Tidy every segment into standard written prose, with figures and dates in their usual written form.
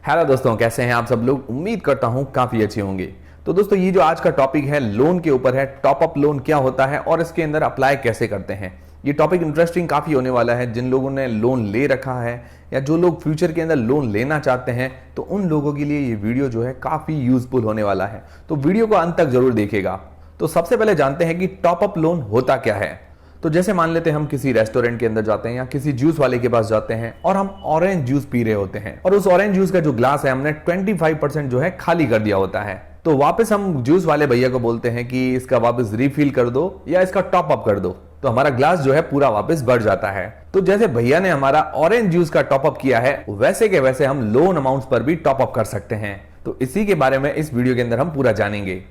Hello दोस्तों, कैसे हैं आप सब लोग। उम्मीद करता हूं काफी अच्छे होंगे। तो दोस्तों, ये जो आज का टॉपिक है लोन के ऊपर है। टॉप अप लोन क्या होता है और इसके अंदर अप्लाई कैसे करते हैं। ये टॉपिक इंटरेस्टिंग काफी होने वाला है। जिन लोगों ने लोन ले रखा है या जो लोग फ्यूचर के अंदर लोन लेना चाहते हैं, तो उन लोगों के लिए ये वीडियो जो है काफी यूजफुल होने वाला है। तो वीडियो को अंत तक जरूर देखिएगा। तो सबसे पहले जानते हैं कि टॉप अप लोन होता क्या है। तो जैसे मान लेते हैं हम किसी रेस्टोरेंट के अंदर जाते हैं या किसी जूस वाले के पास जाते हैं और हम ऑरेंज जूस पी रहे होते हैं और उस ऑरेंज जूस का जो ग्लास है हमने 25% जो है खाली कर दिया होता है। तो वापस हम जूस वाले भैया को बोलते हैं कि इसका वापस रिफिल कर दो या इसका टॉप अप कर दो। तो हमारा ग्लास जो है पूरा वापस भर जाता है। तो जैसे भैया ने हमारा ऑरेंज जूस का टॉप अप किया है, वैसे के वैसे हम लोन अमाउंट्स पर भी टॉप अप कर सकते हैं। तो इसी के बारे में इस वीडियो के अंदर हम पूरा जानेंगे।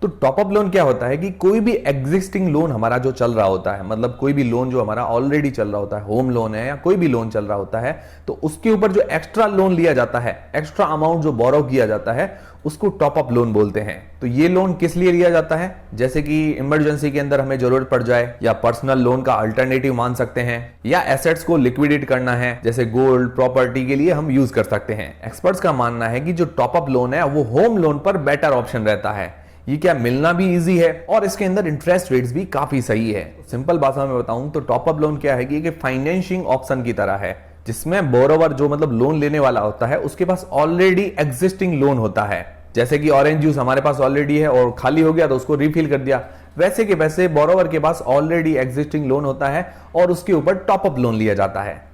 तो टॉप अप लोन क्या होता है कि कोई भी एग्जिस्टिंग लोन हमारा जो चल रहा होता है, मतलब कोई भी लोन जो हमारा ऑलरेडी चल रहा होता है, होम लोन है या कोई भी लोन चल रहा होता है, तो उसके ऊपर जो एक्स्ट्रा लोन लिया जाता है, एक्स्ट्रा अमाउंट जो बोरो किया जाता है, उसको टॉप अप लोन बोलते हैं। तो ये लोन किस लिए लिया जाता है? जैसे कि इमरजेंसी के अंदर हमें जरूरत पड़ जाए, या पर्सनल लोन का अल्टरनेटिव मान सकते हैं, या एसेट्स को लिक्विडेट करना है जैसे गोल्ड प्रॉपर्टी के लिए हम यूज कर सकते हैं। एक्सपर्ट्स का मानना है कि जो टॉप अप लोन है वो होम लोन पर बेटर ऑप्शन रहता है। ये क्या मिलना भी इजी है और इसके अंदर इंटरेस्ट रेट्स भी काफी सही है। सिंपल भाषा में बताऊं तो टॉप अप लोन क्या है कि एक फाइनेंशिंग ऑप्शन की तरह है, जिसमें बोरोवर जो मतलब लोन लेने वाला होता है उसके पास ऑलरेडी एग्जिस्टिंग लोन होता है। जैसे कि ऑरेंज जूस हमारे पास ऑलरेडी है और खाली हो गया तो उसको रिफिल कर दिया, वैसे के वैसे बोरोवर के पास ऑलरेडी एग्जिस्टिंग लोन होता है और उसके ऊपर टॉप अप लोन लिया जाता है।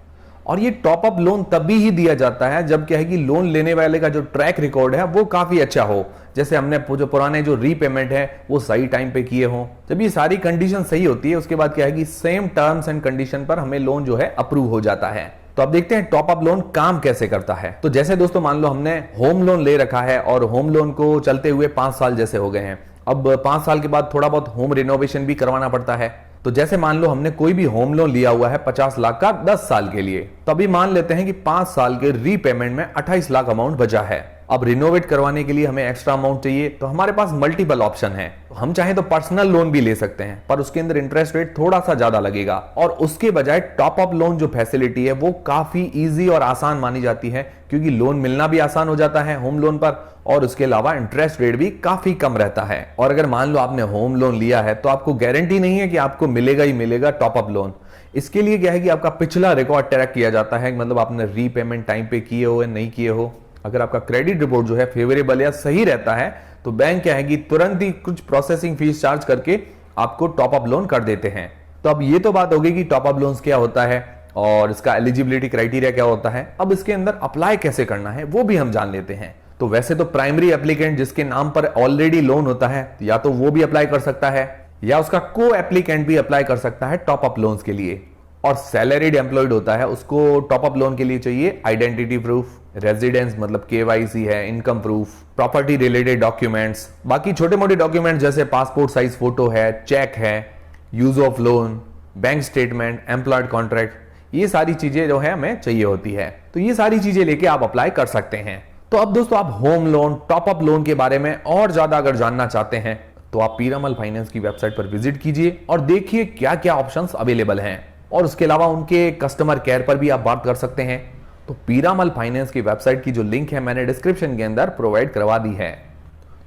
और ये टॉप अप लोन तभी ही दिया जाता है जब क्या है कि लोन लेने वाले का जो ट्रैक रिकॉर्ड है वो काफी अच्छा हो। जैसे हमने जो पुराने जो रीपेमेंट है वो सही टाइम पे किए हों। जब ये सारी कंडीशन सही होती है उसके बाद क्या है कि सेम टर्म्स एंड कंडीशन पर हमें लोन जो है अप्रूव हो जाता है। तो अब देखते हैं टॉप अप लोन काम कैसे करता है। तो जैसे दोस्तों मान लो हमने होम लोन ले रखा है और होम लोन को चलते हुए 5 साल जैसे हो गए हैं। अब 5 साल के बाद थोड़ा बहुत होम रिनोवेशन भी करवाना पड़ता है। तो जैसे मान लो हमने कोई भी होम लोन लिया हुआ है 50 लाख का 10 साल के लिए, तो अभी मान लेते हैं कि 5 साल के रीपेमेंट में 28 लाख अमाउंट बचा है। अब रिनोवेट करवाने के लिए हमें एक्स्ट्रा अमाउंट चाहिए, तो हमारे पास मल्टीपल ऑप्शन है। हम चाहें तो पर्सनल लोन भी ले सकते हैं, पर उसके अंदर इंटरेस्ट रेट थोड़ा सा ज्यादा लगेगा। और उसके बजाय टॉप अप लोन जो फैसिलिटी है वो काफी इजी और आसान मानी जाती है, क्योंकि लोन मिलना भी आसान हो जाता है होम लोन पर, और उसके अलावा इंटरेस्ट रेट भी काफी कम रहता है। और अगर मान लो आपने होम लोन लिया है तो आपको गारंटी नहीं है कि आपको मिलेगा ही मिलेगा टॉप अप लोन। इसके लिए क्या है कि आपका पिछला रिकॉर्ड ट्रैक किया जाता है, मतलब आपने रीपेमेंट टाइम पे किए हो या नहीं किए हो। अगर आपका क्रेडिट रिपोर्ट जो है फेवरेबल या सही रहता है तो बैंक क्या है कि तुरंत ही कुछ प्रोसेसिंग फीस चार्ज करके आपको टॉप अप लोन कर देते हैं। तो अब ये तो बात होगी कि टॉप अप लोन्स क्या होता है और इसका एलिजिबिलिटी क्राइटेरिया क्या होता है। अब इसके अंदर अप्लाई कैसे करना है वो भी हम जान लेते हैं। तो वैसे तो प्राइमरी एप्लीकेंट जिसके नाम पर ऑलरेडी लोन होता है, या तो वो भी अप्लाई कर सकता है या उसका को एप्लीकेंट भी अप्लाई कर सकता है टॉप अप लोन्स के लिए। और सैलरीड एम्प्लॉयड होता है, उसको टॉप अप लोन के लिए चाहिए आइडेंटिटी प्रूफ, रेजिडेंस मतलब केवाईसी है, income proof, property related documents, बाकी छोटे मोटे डॉक्यूमेंट्स जैसे पासपोर्ट साइज फोटो है, चेक है, use of loan, bank statement, employed contract, ये सारी चीजें जो है हमें चाहिए होती है। तो ये सारी चीजें लेके आप अप्लाई कर सकते हैं। तो अब दोस्तों, आप home loan, top up loan के बारे में और ज्यादा अगर जानना चाहते हैं तो आप पीरामल फाइनेंस की वेबसाइट पर विजिट कीजिए और देखिए क्या क्या ऑप्शंस अवेलेबल हैं। और उसके अलावा उनके कस्टमर केयर पर भी आप बात कर सकते हैं। तो पीरामल फाइनेंस की वेबसाइट की जो लिंक है मैंने डिस्क्रिप्शन के अंदर प्रोवाइड करवा दी है।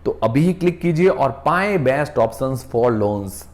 तो अभी ही क्लिक कीजिए और पाएं बेस्ट ऑप्शंस फॉर लोन्स।